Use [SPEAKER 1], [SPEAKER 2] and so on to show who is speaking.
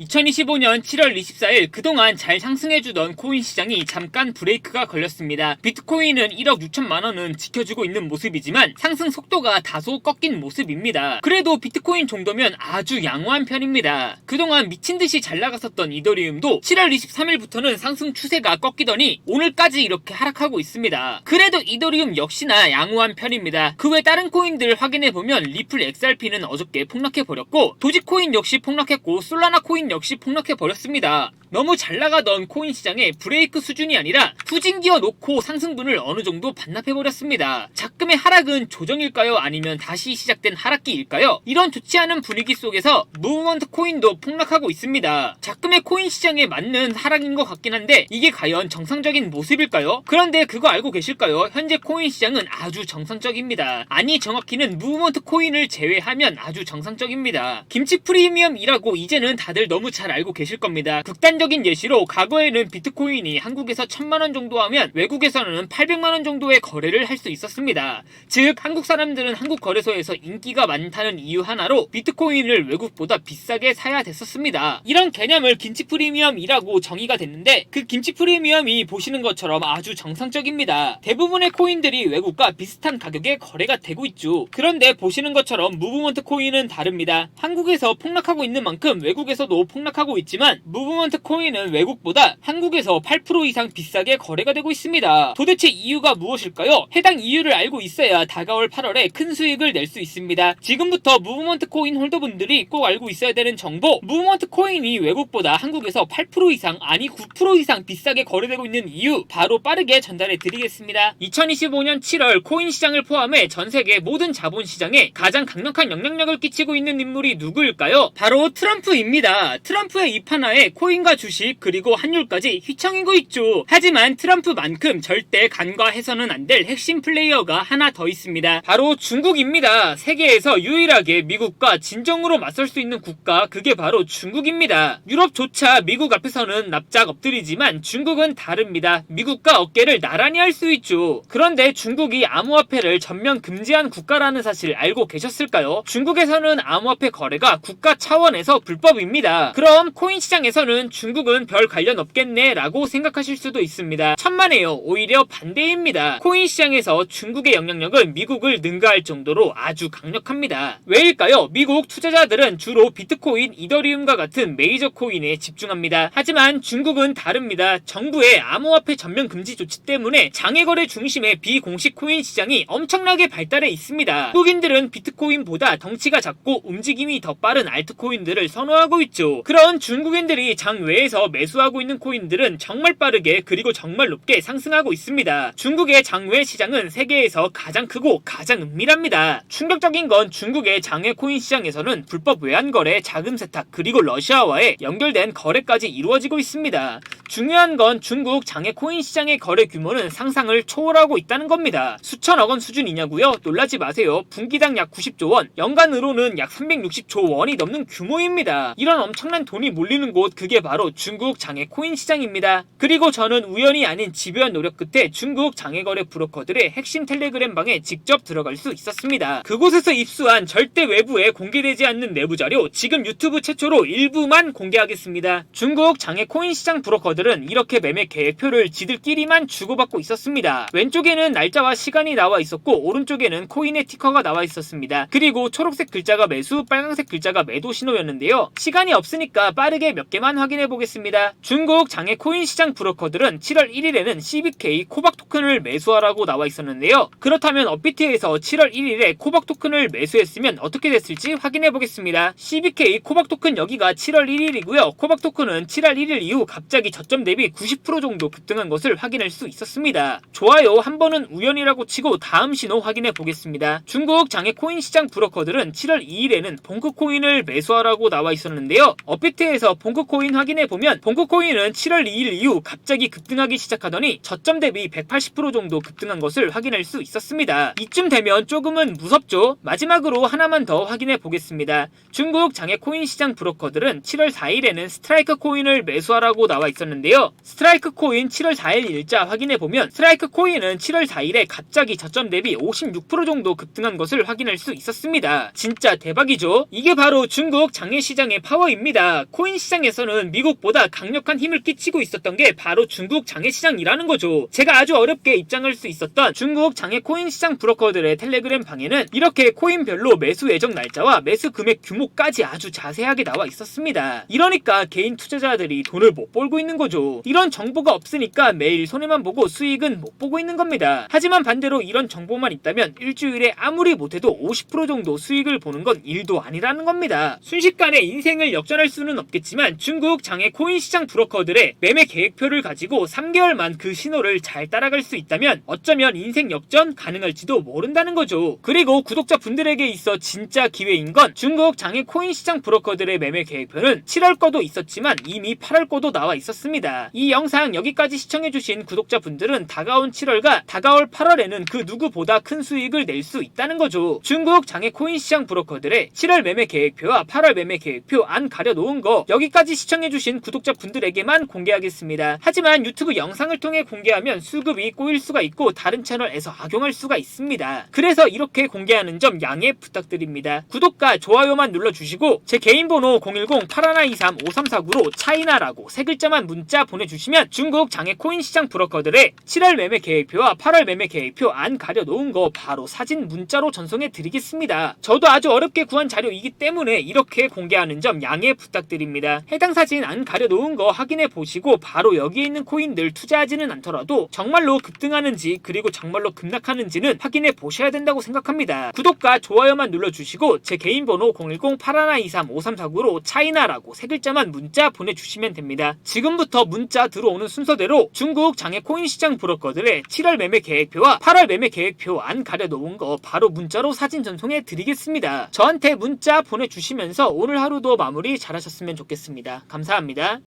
[SPEAKER 1] 2025년 7월 24일 그동안 잘 상승해주던 코인 시장이 잠깐 브레이크가 걸렸습니다. 비트코인은 1억 6천만 원은 지켜주고 있는 모습이지만 상승 속도가 다소 꺾인 모습입니다. 그래도 비트코인 정도면 아주 양호한 편입니다. 그동안 미친듯이 잘 나갔었던 이더리움도 7월 23일부터는 상승 추세가 꺾이더니 오늘까지 이렇게 하락하고 있습니다. 그래도 이더리움 역시나 양호한 편입니다. 그 외 다른 코인들 확인해보면 리플 XRP는 어저께 폭락해버렸고 도지코인 역시 폭락했고 솔라나 코인 역시 폭락해버렸습니다. 너무 잘 나가던 코인 시장의 브레이크 수준이 아니라 후진기어 놓고 상승분을 어느 정도 반납해버렸습니다. 작금의 하락은 조정일까요? 아니면 다시 시작된 하락기일까요? 이런 좋지 않은 분위기 속에서 무브먼트 코인도 폭락하고 있습니다. 작금의 코인 시장에 맞는 하락인 것 같긴 한데 이게 과연 정상적인 모습일까요? 그런데 그거 알고 계실까요? 현재 코인 시장은 아주 정상적입니다. 아니 정확히는 무브먼트 코인을 제외하면 아주 정상적입니다. 김치 프리미엄이라고 이제는 다들 너무 잘 알고 계실 겁니다. 극단적인 예시로 과거에는 비트코인이 한국에서 1000만원 정도 하면 외국에서는 800만원 정도의 거래를 할 수 있었습니다. 즉 한국 사람들은 한국 거래소에서 인기가 많다는 이유 하나로 비트코인을 외국보다 비싸게 사야 됐었습니다. 이런 개념을 김치 프리미엄이라고 정의가 됐는데 그 김치 프리미엄이 보시는 것처럼 아주 정상적입니다. 대부분의 코인들이 외국과 비슷한 가격에 거래가 되고 있죠. 그런데 보시는 것처럼 무브먼트 코인은 다릅니다. 한국에서 폭락하고 있는 만큼 외국에서도 폭락하고 있지만 무브먼트 코인은 외국보다 한국에서 8% 이상 비싸게 거래가 되고 있습니다. 도대체 이유가 무엇일까요? 해당 이유를 알고 있어야 다가올 8월에 큰 수익을 낼 수 있습니다. 지금부터 무브먼트 코인 홀더분들이 꼭 알고 있어야 되는 정보, 무브먼트 코인이 외국보다 한국에서 8% 이상 아니 9% 이상 비싸게 거래되고 있는 이유 바로 빠르게 전달해 드리겠습니다. 2025년 7월 코인 시장을 포함해 전 세계 모든 자본 시장에 가장 강력한 영향력을 끼치고 있는 인물이 누구일까요? 바로 트럼프입니다. 트럼프의 입 하나에 코인과 주식 그리고 환율까지 휘청이고 있죠. 하지만 트럼프만큼 절대 간과해서는 안 될 핵심 플레이어가 하나 더 있습니다. 바로 중국입니다. 세계에서 유일하게 미국과 진정으로 맞설 수 있는 국가 그게 바로 중국입니다. 유럽조차 미국 앞에서는 납작 엎드리지만 중국은 다릅니다. 미국과 어깨를 나란히 할 수 있죠. 그런데 중국이 암호화폐를 전면 금지한 국가라는 사실 알고 계셨을까요? 중국에서는 암호화폐 거래가 국가 차원에서 불법입니다. 그럼 코인 시장에서는 중국은 별 관련 없겠네 라고 생각하실 수도 있습니다. 천만에요. 오히려 반대입니다. 코인 시장에서 중국의 영향력은 미국을 능가할 정도로 아주 강력합니다. 왜일까요? 미국 투자자들은 주로 비트코인, 이더리움과 같은 메이저 코인에 집중합니다. 하지만 중국은 다릅니다. 정부의 암호화폐 전면 금지 조치 때문에 장외거래 중심의 비공식 코인 시장이 엄청나게 발달해 있습니다. 한국인들은 비트코인보다 덩치가 작고 움직임이 더 빠른 알트코인들을 선호하고 있죠. 그런 중국인들이 장외에서 매수하고 있는 코인들은 정말 빠르게 그리고 정말 높게 상승하고 있습니다. 중국의 장외 시장은 세계에서 가장 크고 가장 은밀합니다. 충격적인 건 중국의 장외 코인 시장에서는 불법 외환거래, 자금 세탁 그리고 러시아와의 연결된 거래까지 이루어지고 있습니다. 중요한 건 중국 장외 코인 시장의 거래 규모는 상상을 초월하고 있다는 겁니다. 수천억 원 수준이냐고요? 놀라지 마세요. 분기당 약 90조 원, 연간으로는 약 360조 원이 넘는 규모입니다. 이런 엄청난 돈이 몰리는 곳 그게 바로 중국 장외 코인 시장입니다. 그리고 저는 우연이 아닌 집요한 노력 끝에 중국 장외거래 브로커들의 핵심 텔레그램 방에 직접 들어갈 수 있었습니다. 그곳에서 입수한 절대 외부에 공개되지 않는 내부 자료 지금 유튜브 최초로 일부만 공개하겠습니다. 중국 장외 코인 시장 브로커들은 이렇게 매매 계획표를 지들끼리만 주고받고 있었습니다. 왼쪽에는 날짜와 시간이 나와 있었고 오른쪽에는 코인의 티커가 나와 있었습니다. 그리고 초록색 글자가 매수, 빨간색 글자가 매도 신호였는데요. 시간이 없으니까 빠르게 몇 개만 확인해 보겠습니다. 중국 장외 코인 시장 브로커들은 7월 1일에는 CBK 코박 토큰을 매수하라고 나와 있었는데요. 그렇다면 업비트에서 7월 1일에 코박 토큰을 매수했으면 어떻게 됐을지 확인해 보겠습니다. CBK 코박 토큰 여기가 7월 1일이고요. 코박 토큰은 7월 1일 이후 갑자기 저점 대비 90% 정도 급등한 것을 확인할 수 있었습니다. 좋아요. 한 번은 우연이라고 치고 다음 신호 확인해 보겠습니다. 중국 장외 코인 시장 브로커들은 7월 2일에는 봉크코인을 매수하라고 나와 있었는데요. 업비트에서 봉크코인 확인해 보면 봉크코인은 7월 2일 이후 갑자기 급등하기 시작하더니 저점 대비 180% 정도 급등한 것을 확인할 수 있었습니다. 이쯤 되면 조금은 무섭죠? 마지막으로 하나만 더 확인해 보겠습니다. 중국 장외 코인 시장 브로커들은 7월 4일에는 스트라이크 코인을 매수하라고 나와 있었는데 있었는데요. 스트라이크 코인 7월 4일 일자 확인해보면 스트라이크 코인은 7월 4일에 갑자기 저점 대비 56% 정도 급등한 것을 확인할 수 있었습니다. 진짜 대박이죠? 이게 바로 중국 장외시장의 파워입니다. 코인 시장에서는 미국보다 강력한 힘을 끼치고 있었던 게 바로 중국 장외시장이라는 거죠. 제가 아주 어렵게 입장할 수 있었던 중국 장외 코인 시장 브로커들의 텔레그램 방에는 이렇게 코인별로 매수 예정 날짜와 매수 금액 규모까지 아주 자세하게 나와 있었습니다. 이러니까 개인 투자자들이 돈을 못 벌고 있는 거죠. 이런 정보가 없으니까 매일 손해만 보고 수익은 못 보고 있는 겁니다. 하지만 반대로 이런 정보만 있다면 일주일에 아무리 못해도 50% 정도 수익을 보는 건 일도 아니라는 겁니다. 순식간에 인생을 역전할 수는 없겠지만 중국 장외 코인 시장 브로커들의 매매 계획표를 가지고 3개월만 그 신호를 잘 따라갈 수 있다면 어쩌면 인생 역전 가능할지도 모른다는 거죠. 그리고 구독자분들에게 있어 진짜 기회인 건 중국 장외 코인 시장 브로커들의 매매 계획표는 7월 거도 있었지만 이미 8월 거도 나와 있었습니다. 이 영상 여기까지 시청해주신 구독자분들은 다가온 7월과 다가올 8월에는 그 누구보다 큰 수익을 낼 수 있다는 거죠. 중국 장외 코인 시장 브로커들의 7월 매매 계획표와 8월 매매 계획표 안 가려놓은 거 여기까지 시청해주신 구독자분들에게만 공개하겠습니다. 하지만 유튜브 영상을 통해 공개하면 수급이 꼬일 수가 있고 다른 채널에서 악용할 수가 있습니다. 그래서 이렇게 공개하는 점 양해 부탁드립니다. 구독과 좋아요만 눌러주시고 제 개인 번호 010-8123-5349로 차이나라고 세 글자만 문자 보내주시면 중국 장외 코인 시장 브로커들의 7월 매매 계획표와 8월 매매 계획표 안 가려놓은 거 바로 사진 문자로 전송해 드리겠습니다. 저도 아주 어렵게 구한 자료이기 때문에 이렇게 공개하는 점 양해 부탁드립니다. 해당 사진 안 가려놓은 거 확인해 보시고 바로 여기에 있는 코인들 투자하지는 않더라도 정말로 급등하는지 그리고 정말로 급락하는지는 확인해 보셔야 된다고 생각합니다. 구독과 좋아요만 눌러주시고 제 개인 번호 010-8123-5349로 차이나라고 세 글자만 문자 보내주시면 됩니다. 지금부터 문자 들어오는 순서대로 중국 장외 코인 시장 브로커들의 7월 매매 계획표와 8월 매매 계획표 안 가려놓은 거 바로 문자로 사진 전송해 드리겠습니다. 저한테 문자 보내주시면서 오늘 하루도 마무리 잘하셨으면 좋겠습니다. 감사합니다.